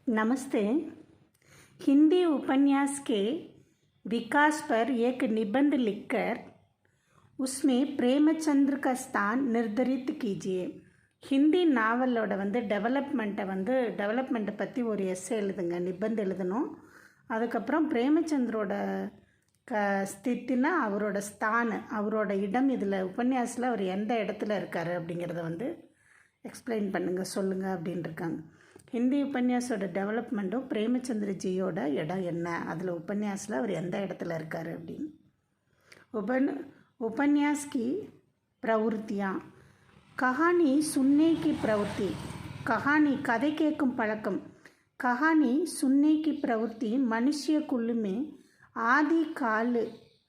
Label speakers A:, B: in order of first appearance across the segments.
A: नमस्ते। हिंदी उपन्यास के विकास पर एक निबंध लिखकर उसमें प्रेमचंद्र का स्थान निर्धारित कीजिए. ஹிந்தி நாவலோட டெவலப்மெண்ட்டை பற்றி ஒரு எஸ்ஸே எழுதுங்க, நிபந்து எழுதணும். அதுக்கப்புறம் பிரேமச்சந்திரோட ஸ்தித்தினா அவரோட அவரோட இடம் இதில் உபன்யாசில் அவர் எந்த இடத்துல இருக்கார் அப்படிங்கிறத எக்ஸ்பிளைன் பண்ணுங்கள், சொல்லுங்கள் அப்படின்னு இருக்காங்க. ஹிந்தி உபன்யாசோட டெவலப்மெண்ட்டும் பிரேமச்சந்திரஜியோட இடம் என்ன, அதில் உபன்யாசில் அவர் எந்த இடத்துல இருக்கார் அப்படின்னு. उपन्यास की प्रवृत्तियाँ. कहानी सुनने की प्रवृत्ति. कहानी कதை கேட்கும் பழக்கம். कहानी सुनने की प्रवृत्ति मनुष्य कुल में आदि काल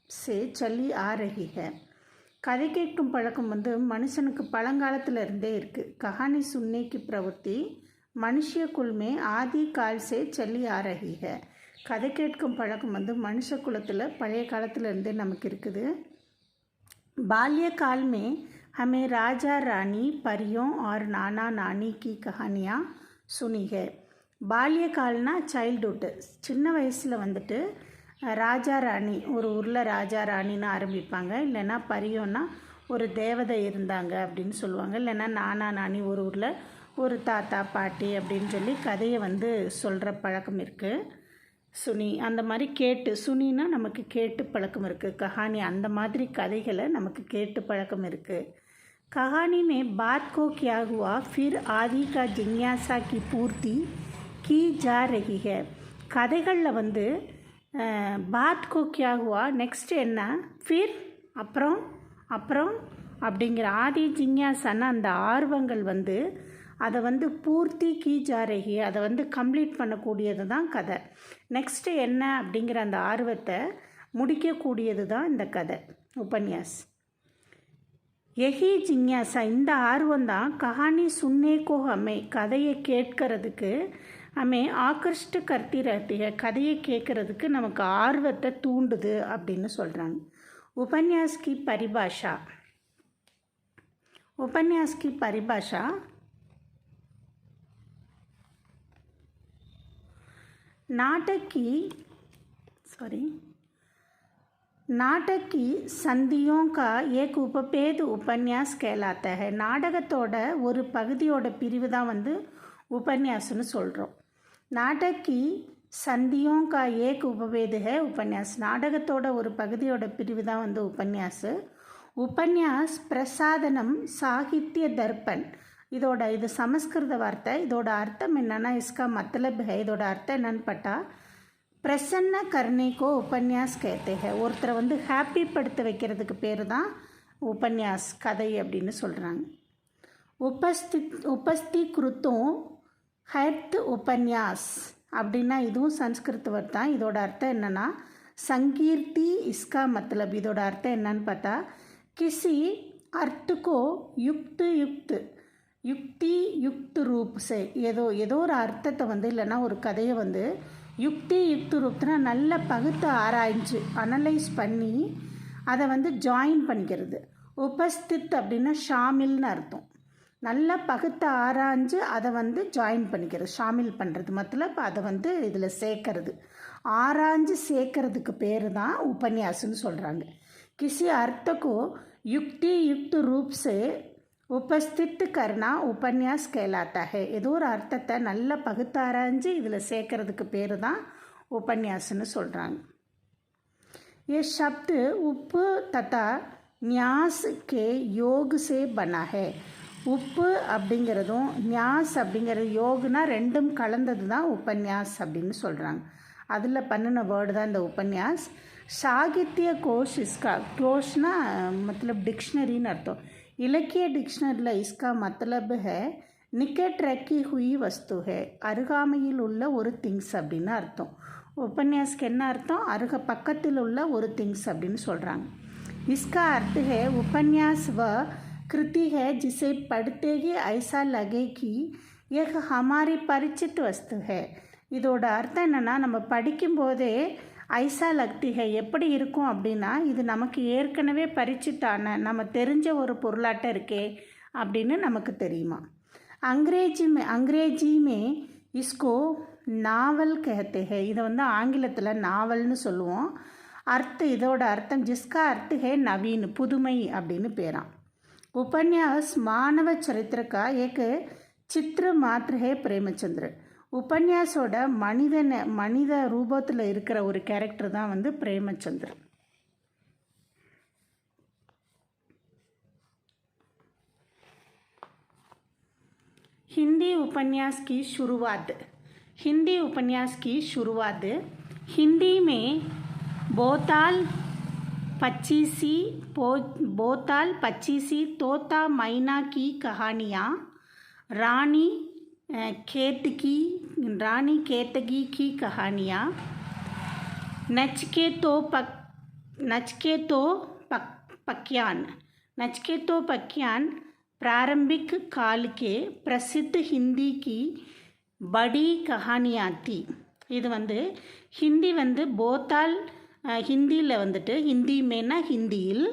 A: से चली आ रही है. கதை கேட்கும் பழக்கம் மனுஷனுக்கு பழங்காலத்தில் இருந்தே இருக்குது. कहानी सुनने की प्रवृत्ति मनुष्य कुल में आदि काल से चली आ रही है. கதை கேட்கும் பழக்கம் மனுஷ குலத்தில் பழைய காலத்தில் இருந்தே நமக்கு இருக்குது. बाल्यकाल में हमें राजा रानी परियों और नाना नानी की कहानियाँ सुनी है. बाल्यकालना चाइल्डहुड. சின்ன வயசில் ராஜா ராணி, ஒரு ஊரில் ராஜா ராணின்னு ஆரம்பிப்பாங்க. இல்லைன்னா பரியோன்னா ஒரு தேவதை இருந்தாங்க அப்படின்னு சொல்லுவாங்க. இல்லைன்னா நானா நானி, ஒரு ஊரில் ஒரு தாத்தா பாட்டி அப்படின்னு சொல்லி கதையை சொல்கிற பழக்கம் இருக்குது. சுனி அந்த மாதிரி கேட்டு, சுனின்னா நமக்கு கேட்டு பழக்கம் இருக்குது. கஹானி அந்த மாதிரி கதைகளை நமக்கு கேட்டு பழக்கம் இருக்குது. कहानी में बात को क्या हुआ फिर आदि का जिज्ञासा की पूर्ति की जा रही है. கதைகளில் பாத் கோ கியா ஹுவா, நெக்ஸ்ட் என்ன, ஃபிர் அப்புறம் அப்படிங்கிற ஆதி ஜிஞ்ஞாசான அந்த ஆர்வங்கள் அதை பூர்த்தி கீ ஜா ரஹி, அதை கம்ப்ளீட் பண்ணக்கூடியது தான் கதை. நெக்ஸ்ட்டு என்ன அப்படிங்கிற அந்த ஆர்வத்தை முடிக்கக்கூடியது தான் இந்த கதை, உபன்யாஸ். எஹி ஜிஞ்ஞாசா, இந்த ஆர்வம்தான் கஹானி சுன்னேக்கோ ஹமே, கதையை கேட்கறதுக்கு ஹமே ஆகர்ஷ்ட கர்த்தி ரஹத்தி ஹை, கதையை கேட்கறதுக்கு நமக்கு ஆர்வத்தை தூண்டுது அப்படின்னு சொல்கிறாங்க. உபன்யாஸ் கி பரிபாஷா. उपन्यास की परिभाषा. नाटक की संधियों का एक उपभेद उपन्यास कहलाता है. நாடகத்தோட ஒரு பகுதியோட பிரிவு தான் உபன்யாசம்னு சொல்கிறோம். நாடக் கி சந்தியோं का एक उपभेद है उपन्यास. நாடகத்தோட ஒரு பகுதியோட பிரிவு தான் உபன்யாஸ். उपन्यास प्रसादनम साहित्य दर्पण. இது சமஸ்கிருத வார்த்தை. இதோட அர்த்தம் என்னன்னா, इसका मतलब है, இதோட அர்த்தம் என்னன்னு பார்த்தா, பிரசன்ன கர்னேக்கோ உபன்யாஸ் कहते हैं. ஒருத்தரை ஹாப்பி படுத்த வைக்கிறதுக்கு பேர் தான் உபன்யாஸ், கதை அப்படின்னு சொல்கிறாங்க. உபஸ்திகிருத்தோம் ஹைத் உபன்யாஸ் அப்படின்னா இதுவும் சன்ஸ்கிருத வார்த்தை தான். இதோட அர்த்தம் என்னன்னா சங்கீர்த்தி. इसका मतलब, இதோட அர்த்தம் என்னன்னு பார்த்தா, किसी अर्थ को युक्ति युक्त रूप से, ஏதோ ஒரு அர்த்தத்தை இல்லைன்னா ஒரு கதையை யுக்தி யுக்த ரூப்னா நல்ல பகுத்து ஆராய்ஞ்சு அனலைஸ் பண்ணி அதை ஜாயின் பண்ணிக்கிறது. உபஸ்தித் அப்படின்னா ஷாமில்னு அர்த்தம். நல்ல பகுத்து ஆராய்ஞ்சு அதை ஜாயின் பண்ணிக்கிறது, ஷாமில் பண்ணுறது. மத்தலப் அதை இதில் சேர்க்கறது, ஆராய்ஞ்சு சேர்க்கறதுக்கு பேர் தான் உபன்யாசம்னு சொல்கிறாங்க. किसी अर्थ को युक्ति युक्त रूप से उपस्थित करना उपन्यास कहलाता है. ஏதோ ஒரு அர்த்தத்தை நல்ல பகுத்தாராய்ஞ்சு இதில் சேர்க்கறதுக்கு பேர் தான் உபன்யாசம்னு சொல்கிறாங்க. ये शब्द उप तथा न्यास के योग से बना है. உப்பு அப்படிங்கிறதும் न्यास அப்படிங்கிறது யோகுனா ரெண்டும் கலந்தது தான் உபன்யாஸ் அப்படின்னு சொல்கிறாங்க. அதில் பண்ணின வேர்டு தான் இந்த உபன்யாஸ். சாகித்ய கோஷ், இஸ்கா கோஷ்னா मतलब டிக்ஷனரின்னு அர்த்தம். இலக்கிய டிக்ஷனரியில் இஸ்கா मतलब है நிக்கட் ரக்கி ஹுயி வஸ்து ஹே, அருகாமையில் உள்ள ஒரு திங்ஸ் அப்படின்னு அர்த்தம். உபன்யாஸ்க்கு என்ன அர்த்தம், பக்கத்தில் உள்ள ஒரு திங்ஸ் அப்படின்னு சொல்கிறாங்க. इसका अर्थ है उपन्यास व कृति है जिसे पढ़ते ही ऐसा लगे कि यह हमारी परिचित वस्तु है. இதோட அர்த்தம் என்னென்னா, நம்ம படிக்கும்போதே ஐசா லக்தி ஹை, எப்படி இருக்கும் அப்படின்னா, இது நமக்கு ஏற்கனவே பரிச்சித்தான, நம்ம தெரிஞ்ச ஒரு பொருளாட்டம் இருக்கே அப்படின்னு நமக்கு தெரியுமா. अंग्रेजी में इसको நாவல் कहते हैं. இதை வந்து ஆங்கிலத்தில் நாவல்னு சொல்லுவோம். இதோட அர்த்தம் ஜிஸ்கா அர்த்த ஹே நவீன், புதுமை அப்படின்னு பேராம். उपन्यास मानव चरित्र का एक चित्र मात्र है प्रेमचंद्र. உபன்யாசோட மனித ரூபத்தில் இருக்கிற ஒரு கேரக்டர் தான் வந்து பிரேமச்சந்திர. हिंदी उपन्यास की शुरुआत. हिंदी उपन्यास की शुरुआत हिंदी में बोताल पच्चीसी तोता मैना की कहानियाँ, रानी केतकी की कहानियाँ, नचकेतो पक्यान प्रारंभिक काल के प्रसिद्ध हिंदी की बड़ी कहानियाँ थी. இது வந்து ஹிந்தி வந்து போத்தால் ஹிந்தியில் வந்துட்டு ஹிந்தி மேனா ஹிந்தியில்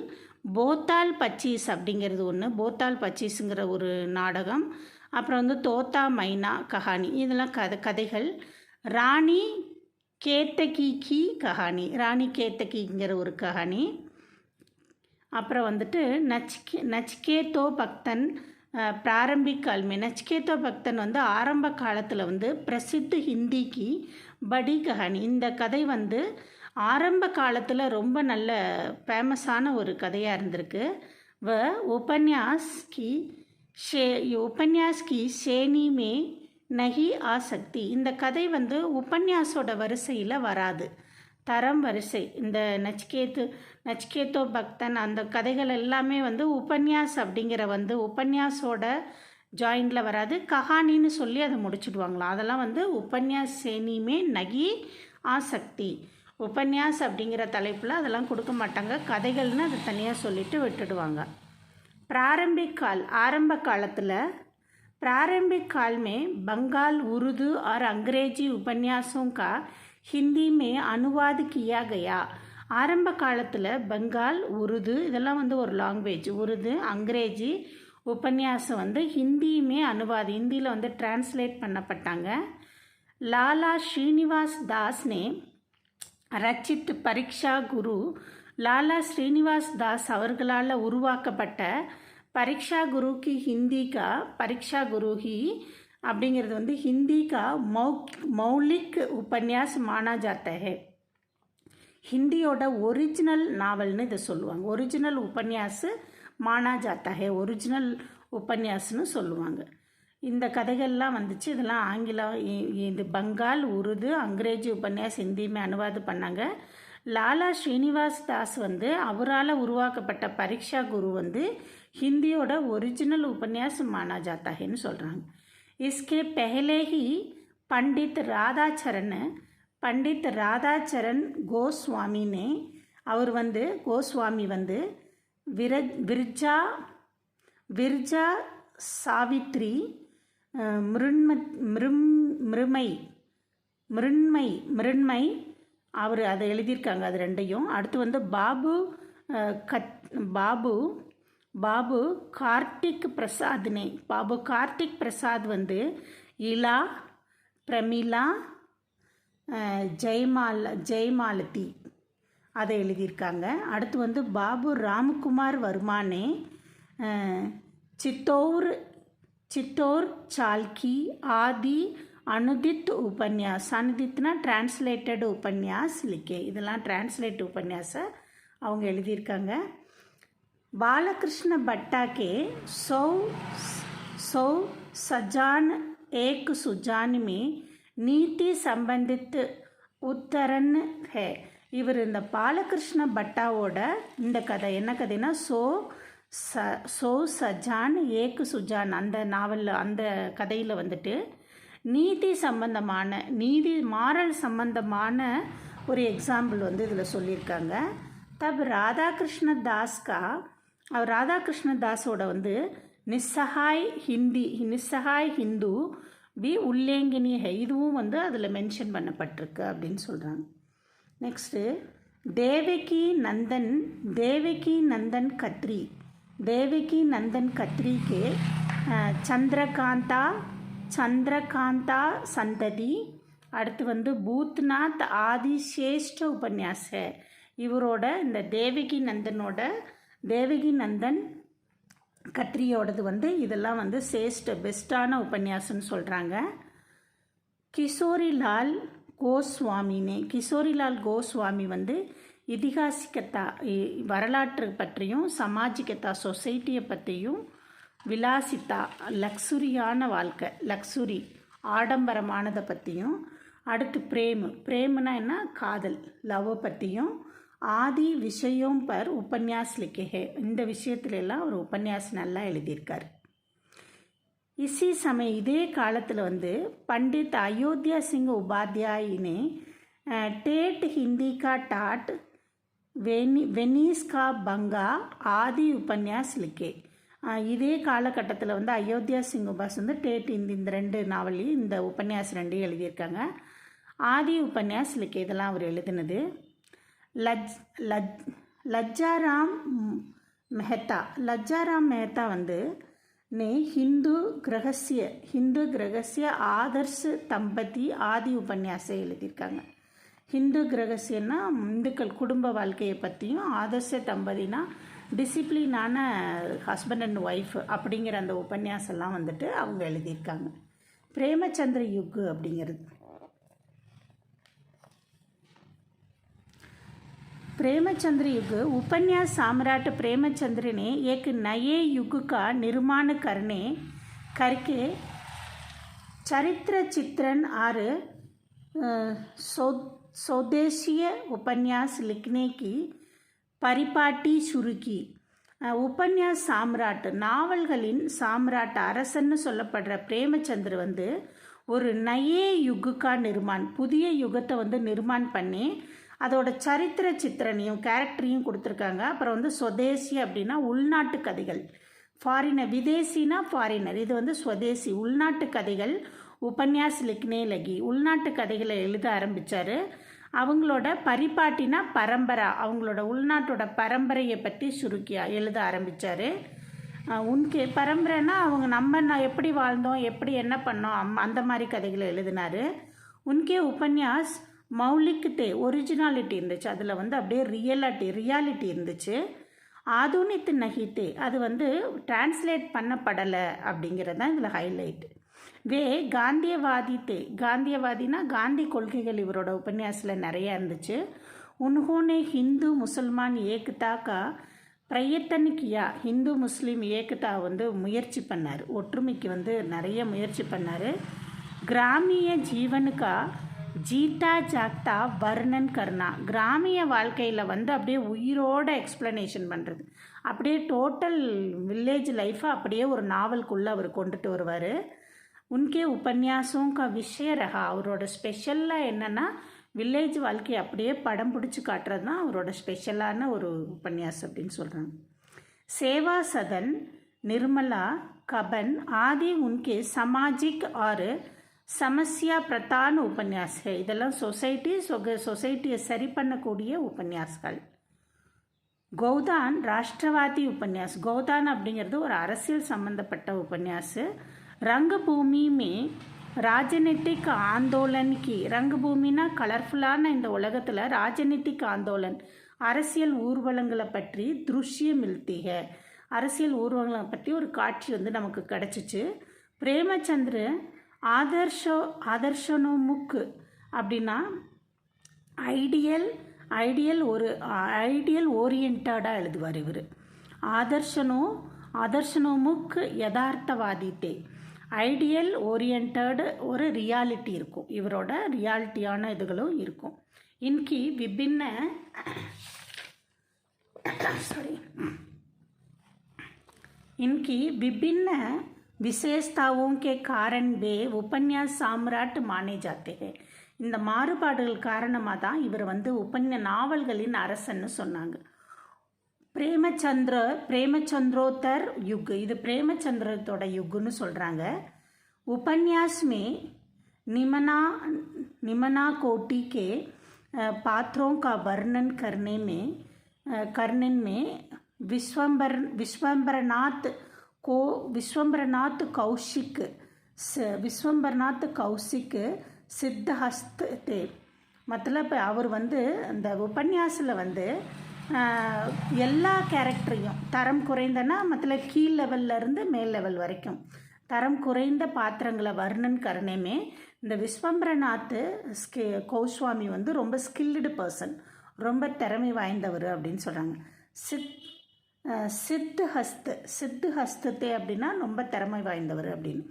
A: போத்தால் பச்சீஸ் அப்படிங்கிறது ஒன்று, போத்தால் பச்சீஸுங்கிற ஒரு நாடகம், அப்புறம் வந்து தோத்தா மைனா கஹானி, இதெல்லாம் கதைகள். ராணி கேத்தகி கஹானி, ராணி கேத்தகிங்கிற ஒரு கஹானி. அப்புறம் வந்துட்டு நச்கேதோ பக்தன் பிராரம்பிக் காலமே. நச்கேதோ பக்தன் வந்து ஆரம்ப காலத்தில் வந்து பிரசித்த ஹிந்திக்கு படி கஹானி, இந்த கதை வந்து ஆரம்ப காலத்தில் ரொம்ப நல்ல ஃபேமஸான ஒரு கதையாக இருந்திருக்கு. उपन्यास की श्रेणी में नहीं आ सकती. இந்த கதை வந்து உபன்யாசோட வரிசையில் வராது, தரம் வரிசை. இந்த நச்கேதோ பக்தன் அந்த கதைகள் எல்லாமே வந்து உபன்யாஸ் அப்படிங்கிற வந்து உபன்யாசோட ஜாயிண்டில் வராது, கஹானின்னு சொல்லி அதை முடிச்சுடுவாங்களாம். அதெல்லாம் வந்து உபன்யாஸ் சேனிமே நகி ஆசக்தி, உபன்யாஸ் அப்படிங்கிற தலைப்பில் அதெல்லாம் கொடுக்க மாட்டாங்க, கதைகள்னு அதை தனியாக சொல்லிட்டு விட்டுடுவாங்க. ஆரம்ப காலத்தில் प्रारंभिक काल में बंगाल, उर्दू और अंग्रेजी उपन्यासों का हिंदी में अनुवाद किया गया. ஆரம்ப காலத்தில் பெங்கால், உருது இதெல்லாம் வந்து ஒரு லாங்குவேஜ், உருது அங்கிரேஜி உபன்யாசம் வந்து ஹிந்தியுமே ஹிந்தியில் வந்து டிரான்ஸ்லேட் பண்ணப்பட்டாங்க. லாலா ஸ்ரீனிவாஸ் தாஸ் நே ரச்சித் பரீட்சா குரு, லாலா ஸ்ரீனிவாஸ் தாஸ் அவர்களால் உருவாக்கப்பட்ட பரீட்சா குரு கி ஹிந்தி கா பரீட்சா குரு ஹி அப்படிங்கிறது வந்து ஹிந்தி கா மௌலிக் உபன்யாஸ் மானா ஜாத்தா ஹே. ஹிந்தியோட ஒரிஜினல் நாவல்னு இதை சொல்லுவாங்க. ஒரிஜினல் உபன்யாஸ் மானா ஜாத்தா ஹே, ஒரிஜினல் உபன்யாஸ்னு சொல்லுவாங்க. இந்த கதைகள்லாம் வந்துச்சு. இதெல்லாம் ஆங்கிலம், இது பெங்கால், உருது அங்கிரேஜி உபன்யாஸ் ஹிந்தியுமே அனுவாதம் பண்ணாங்க. லாலா ஸ்ரீனிவாஸ் தாஸ் வந்து அவரால் உருவாக்கப்பட்ட பரீட்சா குரு வந்து ஹிந்தியோட ஒரிஜினல் உபன்யாஸ் மானா ஜாத்தா ஹேன்னு சொல்கிறாங்க. इसके पहले ही पंडित राधाचरण गोस्वामी ने, அவர் வந்து கோஸ்வாமி வந்து விர்ஜா சாவித்ரி மிருண்மை அவர் அதை எழுதியிருக்காங்க, அது ரெண்டையும். அடுத்து வந்து பாபு கார்த்திக் பிரசாத் வந்து இலா, பிரமிளா, ஜெயமாலதி அதை எழுதியிருக்காங்க. அடுத்து வந்து பாபு ராம்குமார் வர்மானே சித்தோர் சால்கி ஆதி அனுதித் உபன்யாஸ், அனுதித்னா டிரான்ஸ்லேட்டட் உபன்யாஸ் லிக்கே, இதெல்லாம் டிரான்ஸ்லேட் உபன்யாஸை அவங்க எழுதியிருக்காங்க. बालकृष्ण भट्टा के सौ सजान एक सुजान में नीति संबंधित उद्धरण है. இவர் இந்த பாலகிருஷ்ண பட்டாவோட இந்த கதை என்ன கதைனா சோ சஜான் ஏக்கு சுஜான் அந்த நாவலில் அந்த கதையில் வந்துட்டு மாரல் சம்பந்தமான ஒரு எக்ஸாம்பிள் வந்து இதில் சொல்லியிருக்காங்க. ராதாகிருஷ்ண தாஸோட வந்து நிஸ்ஸஹாய் ஹிந்து பி உல்லேங்கினி ஹை, இதுவும் வந்து அதில் மென்ஷன் பண்ணப்பட்டிருக்கு அப்படின்னு சொல்கிறாங்க. நெக்ஸ்ட்டு தேவகி நந்தன் கத்ரி கே சந்திரகாந்தா சந்திரகாந்தா சந்ததி. அடுத்து வந்து பூத்நாத் ஆதிசேஷ்ட உபன்யாச. இவரோட இந்த தேவகி நந்தன் கத்ரியோடது வந்து இதெல்லாம் வந்து பெஸ்ட்டான உபன்யாசம்னு சொல்கிறாங்க. கிஷோரிலால் கோஸ்வாமி வந்து இதிகாசிகத்தா வரலாற்று பற்றியும் சமாஜிகத்தா சொசைட்டியை பற்றியும் விலாசித்தா லக்ஸுரியான வாழ்க்கை லக்ஸுரி ஆடம்பரமானதை பற்றியும் அடுத்து பிரேமுனா என்ன காதல் லவ்வை பற்றியும் ஆதி விஷயம் பர் உபன்யாஸ் லிக்கே இந்த விஷயத்துல எல்லாம் ஒரு உபன்யாஸ் நல்லா எழுதியிருக்கார். இசி சமயம் இதே காலத்தில் வந்து பண்டித் அயோத்தியா சிங் உபாத்யாயினே டேட் ஹிந்தி கா டாட் வெனிஸ் கா பங்கா ஆதி உபன்யாஸ் லிக்கே. இதே காலகட்டத்தில் வந்து அயோத்தியா சிங் உபாஸ் வந்து டேட் இந்த 2 நாவலையும் இந்த உபன்யாஸ் 2 எழுதியிருக்காங்க. ஆதி உபன்யாஸ் லிக்கே இதெல்லாம் அவர் எழுதினது. லஜ்ஜாராம் மெஹத்தா வந்து हिंदू ग्रहस्य आदर्श தம்பதி ஆதி உபன்யாசை எழுதியிருக்காங்க. ஹிந்து கிரகசியன்னா இந்துக்கள் குடும்ப வாழ்க்கையை பற்றியும் ஆதர்ச தம்பதினா டிசிப்ளினான ஹஸ்பண்ட் அண்ட் ஒய்ஃப் அப்படிங்கிற அந்த உபன்யாசம்லாம் வந்துட்டு அவங்க எழுதியிருக்காங்க. பிரேமச்சந்திர யுக் அப்படிங்கிறது प्रेमचंद्र युग उपन्यास सम्राट प्रेमचंद्र ने एक नए युग का निर्माण करके चरित्र चित्रण और स्वदेशीय उपन्यास लिखने की परिपाटी शुरू की. उपन्यास சாம்ராட் நாவல்களின் சாம்ராட் அரசன்னு சொல்லப்படுற பிரேமச்சந்திர வந்து ஒரு நயே யுகுக்கா புதிய யுகத்தை வந்து நிர்மாண் பண்ணி அதோட சரித்திர சித்திரனையும் கேரக்டரையும் கொடுத்துருக்காங்க. அப்புறம் வந்து ஸ்வதேசி அப்படின்னா உள்நாட்டு கதைகள், விதேசினா ஃபாரினர், இது வந்து ஸ்வதேசி உள்நாட்டு கதைகள். உபன்யாஸ் லிக்னே லகி உள்நாட்டு கதைகளை எழுத ஆரம்பித்தார். அவங்களோட பரிபாட்டினா பரம்பரா, அவங்களோட உள்நாட்டோட பரம்பரையை பற்றி சுருக்கியா எழுத ஆரம்பித்தார். உன்கே பரம்பரைனா அவங்க நம்ம எப்படி வாழ்ந்தோம் எப்படி என்ன பண்ணோம் அந்த மாதிரி கதைகளை எழுதினார். உன்கே உபன்யாஸ் மௌலிக்கத்தை ஒரிஜினாலிட்டி இருந்துச்சு, அதில் வந்து அப்படியே ரியாலிட்டி இருந்துச்சு. ஆதுனித்து நகித்தே அது வந்து டிரான்ஸ்லேட் பண்ணப்படலை அப்படிங்கிறது தான் இதில் ஹைலைட். காந்தியவாதினா காந்தி கொள்கைகள் இவரோட உபன்யாசத்தில் நிறையா இருந்துச்சு. உன்ஹோனே ஹிந்து முசல்மான் ஏக்தா கா பிரயத்தன் கியா, ஹிந்து முஸ்லீம் ஏக்தா வந்து முயற்சி பண்ணார், ஒற்றுமைக்கு வந்து நிறைய முயற்சி பண்ணார். கிராமிய ஜீவனுக்கா ஜீத்தா ஜாக்தா வர்ணன் கர்ணா, கிராமிய வாழ்க்கையில் வந்து அப்படியே உயிரோட எக்ஸ்ப்ளனேஷன் பண்ணுறது, அப்படியே டோட்டல் வில்லேஜ் லைஃப்பை அப்படியே ஒரு நாவலுக்குள்ளே அவர் கொண்டுட்டு வருவார். உன்கே உபன்யாசம் கா விஷய ரகா, அவரோட ஸ்பெஷலாக என்னென்னா வில்லேஜ் வாழ்க்கையை அப்படியே படம் பிடிச்சி காட்டுறது தான் அவரோட ஸ்பெஷலான ஒரு உபன்யாசம் அப்படின்னு சொல்கிறாங்க. சேவா சதன், நிர்மலா, கபன் ஆதி உன்கே சமாஜிக் ஆர் சமஸ்யா பிரதான உபன்யாஸ். இதெல்லாம் சொசைட்டியை சரி பண்ணக்கூடிய உபன்யாஸ்கள். கௌதான் ராஷ்டிரவாதி உபன்யாஸ், கௌதான் அப்படிங்கிறது ஒரு அரசியல் சம்பந்தப்பட்ட உபன்யாஸ். ரங்கபூமி மே ராஜநீதிக் ஆந்தோலன் கி, ரங்கபூமினா கலர்ஃபுல்லான இந்த உலகத்தில் ராஜநீதிக் ஆந்தோலன் அரசியல் ஊர்வலங்களை பற்றி திருஷ்ய மில்திக, அரசியல் ஊர்வலங்களை பற்றி ஒரு காட்சி வந்து நமக்கு கிடச்சிச்சு. பிரேமச்சந்திர ஆதர்ஷனோமுக் அப்படின்னா ஐடியல் ஓரியன்டாக எழுதுவார் இவர். ஆதர்ஷனோமுக் யதார்த்தவாதித்தே, ஐடியல் ஓரியன்ட் ஒரு ரியாலிட்டி இருக்கும், இவரோட ரியாலிட்டியான இதுகளும் இருக்கும். इनकी विभिन्न विशेषताओं के कारण वे उपन्यास सम्राट माने जाते हैं. இந்த மாறுபாடுகள் காரணமாக தான் இவர் வந்து நாவல்களின் அரசன்னு சொன்னாங்க. பிரேமச்சந்திரோத்தர் யுக், இது பிரேமச்சந்திரத்தோட யுக்குன்னு சொல்கிறாங்க. उपन्यास में निमना कोटि के पात्रों का वर्णन करने में विश्वम्बरनाथ कौशिक விஸ்வம்பர்நாத் கௌசிக் சித்தஹஸ்த் தே. மத்தலப் அவர் வந்து அந்த உபன்யாசில் வந்து எல்லா கேரக்டரையும் தரம் குறைந்தனா மத்தலப் கீழ் லெவல்ல இருந்து மேல் லெவல் வரைக்கும் தரம் குறைந்த பாத்திரங்களை வர்ணன் கரணமே இந்த விஸ்வம்பரநாத் கோஸ்வாமி வந்து ரொம்ப ஸ்கில்டு பர்சன், ரொம்ப திறமை வாய்ந்தவர் அப்படின்னு சொல்கிறாங்க. சித்து ஹஸ்தத்தை அப்படின்னா ரொம்ப திறமை வாய்ந்தவர் அப்படின்னு.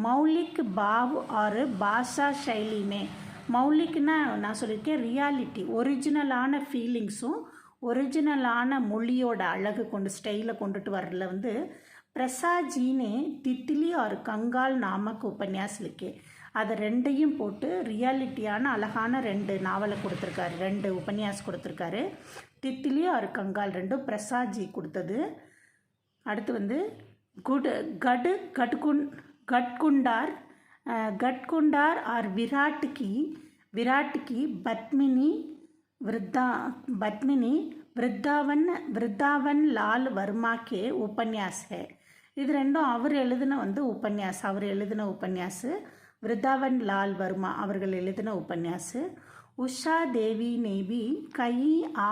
A: மௌலிக் பாவ் ஆறு பாஷா ஷைலிமே. மௌலிக்னா நான் சொல்லியிருக்கேன் ரியாலிட்டி, ஒரிஜினலான ஃபீலிங்ஸும் ஒரிஜினலான மொழியோட அழகு கொண்டு ஸ்டைலை கொண்டுட்டு வரல வந்து பிரசாஜினே தித்திலி ஆர் கங்கால் நாமக் உபன்யாஸ் லிக்கே. அதை ரெண்டையும் போட்டு ரியாலிட்டியான அழகான 2 நாவலை கொடுத்துருக்காரு, 2 உபன்யாஸ் கொடுத்துருக்காரு. தித்திலி ஆர் கங்கால் ரெண்டும் பிரசாஜி கொடுத்தது. அடுத்து வந்து गटकुंडार और विराट की पद्मिनी वृद्धावन लाल वर्मा के उपन्यास है. இது ரெண்டும் அவர் எழுதின வந்து உபன்யாஸ். விருத்தாவன் லால் வர்மா அவர்கள் எழுதின உபன்யாஸ். உஷா தேவி ने भी कई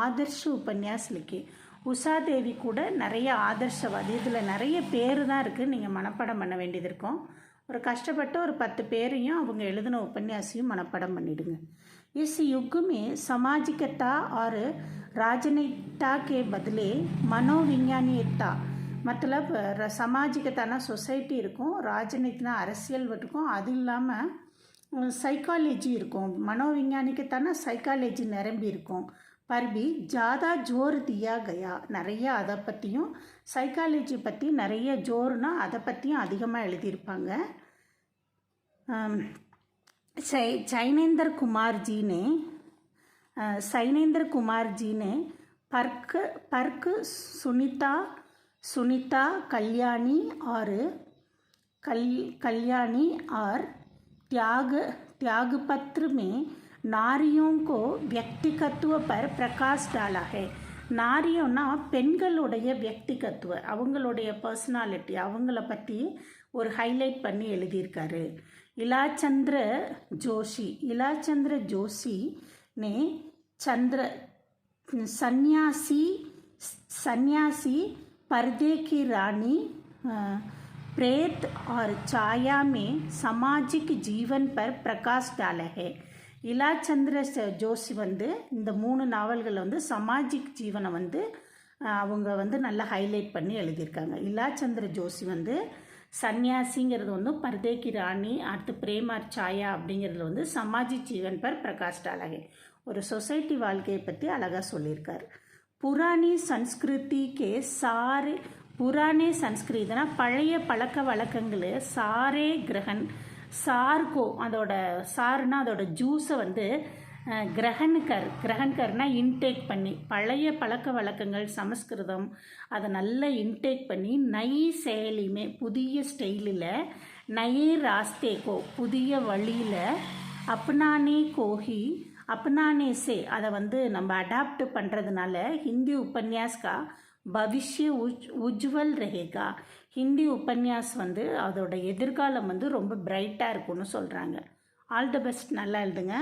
A: आदर्श उपन्यास लिखे. உஷா தேவி கூட நிறைய ஆதர்ஷவாதி, இதில் நிறைய பேர் தான் இருக்குது, நீங்கள் மனப்பாடம் பண்ண வேண்டியது இருக்கும். ஒரு கஷ்டப்பட்டு ஒரு 10 பேரையும் அவங்க எழுதின உபன்யாசையும் மனப்பாடம் பண்ணிடுங்க. इस युग में सामाजिकता और राजनीतिता के बदले मनोविज्ञानियता. मतलब சமாஜிகத்தானா சொசைட்டி இருக்கும், ராஜநீதினா அரசியல் இருக்கும், அது இல்லாமல் சைக்காலஜி இருக்கும். மனோவிஞ்ஞானிக்கத்தானா சைக்காலஜி நிரம்பி இருக்கும். पर भी ज़्यादा जोर दिया गया. நிறைய அதை பற்றியும் சைக்காலஜி பற்றி நிறைய ஜோர்னா அதை பற்றியும் அதிகமாக எழுதியிருப்பாங்க. சைனேந்திர कुमार जी ने पर्क सुनीता कल्याणी और त्यागपत्र में नारियों को व्यक्तिगत्व पर प्रकाश डाला है. நாரியோன்னா பெண்களுடைய व्यक्तिगत्व, அவங்களுடைய பர்சனாலிட்டி, அவங்கள பற்றி ஒரு ஹைலைட் பண்ணி எழுதியிருக்காரு. இலாச்சந்திர ஜோஷி ने सन्यासी पर्दे की रानी प्रेत और छाया में सामाजिक जीवन पर प्रकाश डाला है. இலாச்சந்திர ஜோஷி வந்து இந்த 3 நாவல்களை வந்து சமாஜிக் ஜீவனை வந்து அவங்க வந்து நல்லா ஹைலைட் பண்ணி எழுதியிருக்காங்க. இலாச்சந்திர ஜோஷி வந்து சன்னியாசிங்கிறது வந்து பர்தேக்கி ராணி, அடுத்து பிரேமார் சாயா அப்படிங்கிறதுல வந்து சமாஜிக் ஜீவன் பர் பிரகாஷ் டாலாகே ஒரு சொசைட்டி வாழ்க்கையை பற்றி அழகாக சொல்லியிருக்காரு. புராணி சன்ஸ்கிருதினா பழைய பழக்க வழக்கங்கள் சாரே சார்கோ அதோட சாருனா அதோட ஜூஸை வந்து கிரகன்கர்னா இன்டேக் பண்ணி பழைய பழக்க வழக்கங்கள் சமஸ்கிருதம் அதை நல்லா இன்டேக் பண்ணி செயலியுமே புதிய ஸ்டைலில் ராஸ்தேகோ புதிய வழியில் अपनाने से அதை வந்து நம்ம அடாப்ட் பண்ணுறதுனால ஹிந்தி உபன்யாஸ்கா பவிஷ்ய உஜ்வல் ரஹேகா. ஹிந்தி உபன்யாஸ் வந்து அதோட எதிர்காலம் வந்து ரொம்ப பிரைட்டாக இருக்கும்னு சொல்கிறாங்க. ஆல் தி பெஸ்ட், நல்லா எழுதுங்க.